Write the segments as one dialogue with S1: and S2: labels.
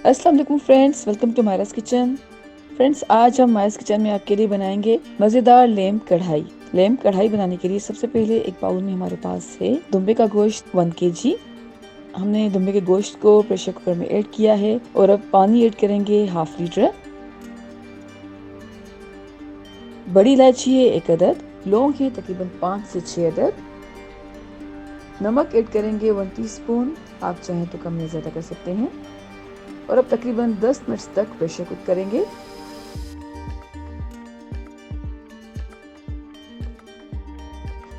S1: अस्सलाम वालेकुम friends, welcome to Myra's kitchen. Friends, आज हम मायरास किचन में आपके लिए बनाएंगे मज़ेदार लेम्ब कढ़ाई। लेम्ब कढ़ाई बनाने के लिए सबसे पहले एक बाउल में हमारे पास है दुम्बे का गोश्त 1 kg। हमने दुम्बे के गोश्त को प्रेशर कुकर में ऐड किया है और अब पानी ऐड करेंगे 1/2 लीटर। बड़ी इलायची है 1 अदद, लौंग है तकरीबन 5 से 6 अदद। नमक ऐड करेंगे 1 टीस्पून, आप चाहें तो कम या ज़्यादा कर सकते हैं। और अब तकरीबन 10 मिनट तक प्रेशर कुक करेंगे।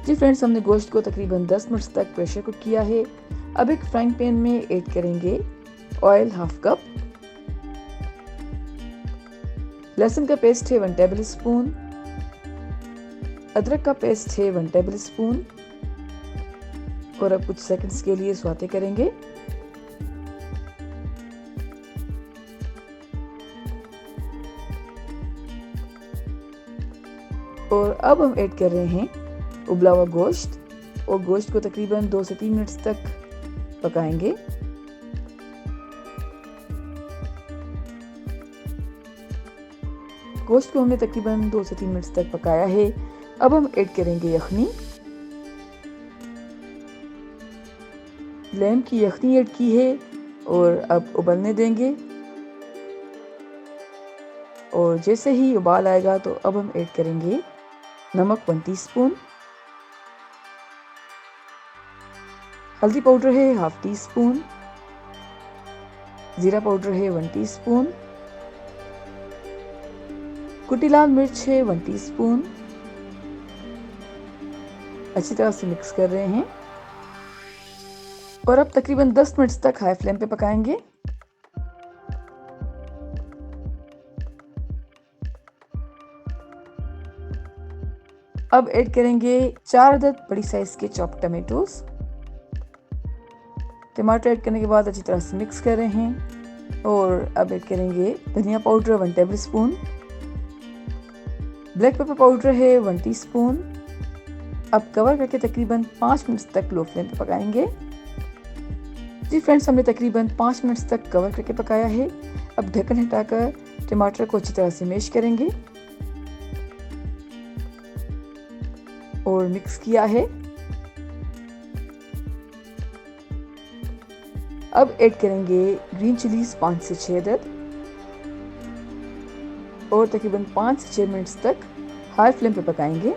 S1: जी फ्रेंड्स, हमने गोश्त को तकरीबन 10 मिनट तक प्रेशर कुक किया है। अब एक फ्राइंग पैन में ऐड करेंगे ऑयल 1/2 कप। लहसुन का पेस्ट है 1 टेबल स्पून। अदरक का पेस्ट है 1 टेबल स्पून। और अब कुछ सेकंड्स के लिए सौते करेंगे। और अब हम ऐड कर रहे हैं उबला हुआ गोश्त, और गोश्त को तकरीबन 2 से 3 मिनट तक पकाएंगे। गोश्त को हमने तकरीबन 2 से 3 मिनट तक पकाया है। अब हम ऐड करेंगे यखनी। लेम्ब की यखनी ऐड की है और अब उबलने देंगे। और जैसे ही उबाल आएगा तो अब हम ऐड करेंगे नमक 1 टीस्पून, हल्दी पाउडर है 1/2 टीस्पून, जीरा पाउडर है 1 टीस्पून, कुटी लाल मिर्च है 1 टीस्पून। अच्छी तरह से मिक्स कर रहे हैं और अब तकरीबन 10 मिनट तक हाई फ्लेम पे पकाएंगे। अब ऐड करेंगे 4 अदद बड़ी साइज के चॉप टमेटोज। टमाटर ऐड करने के बाद अच्छी तरह से मिक्स कर रहे हैं। और अब ऐड करेंगे धनिया powder 1 table spoon, black pepper powder है 1 टीस्पून। अब कवर करके तकरीबन 5 मिनट तक लो फ्लेम पे पकाएंगे। जी फ्रेंड्स, हमने तकरीबन 5 मिनट तक कवर करके पकाया है। अब ढक्कन हटाकर टमाटर को अच्छी तरह से मैश करेंगे और मिक्स किया है। अब ऐड करेंगे ग्रीन चिलीज 5 से 6 अदद और तकरीबन 5 से 6 मिनट तक हाई फ्लेम पे पकाएंगे।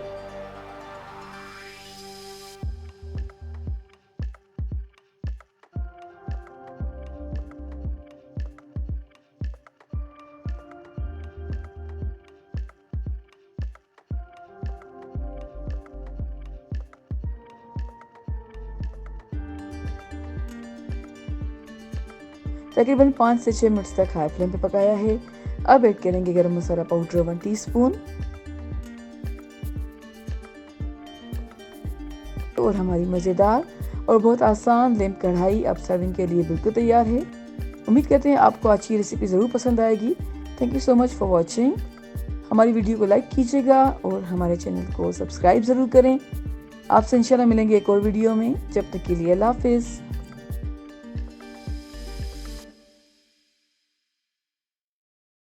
S1: तकरीबन 5 से 6 मिनट तक हाई फ्लेम पे पकाया है। अब ऐड करेंगे गरम मसाला पाउडर 1 टीस्पून। और हमारी मज़ेदार और बहुत आसान लेम्ब कढ़ाई अब सर्विंग के लिए बिल्कुल तैयार है। उम्मीद करते हैं आपको आज की रेसिपी ज़रूर पसंद आएगी। Thank you so much for watching. हमारी वीडियो को लाइक कीजिएगा और हमारे चैनल को सब्सक्राइब ज़रूर करें। आपसे इंशाल्लाह मिलेंगे एक और वीडियो में। जब तक के लिए अल्लाह हाफिज़।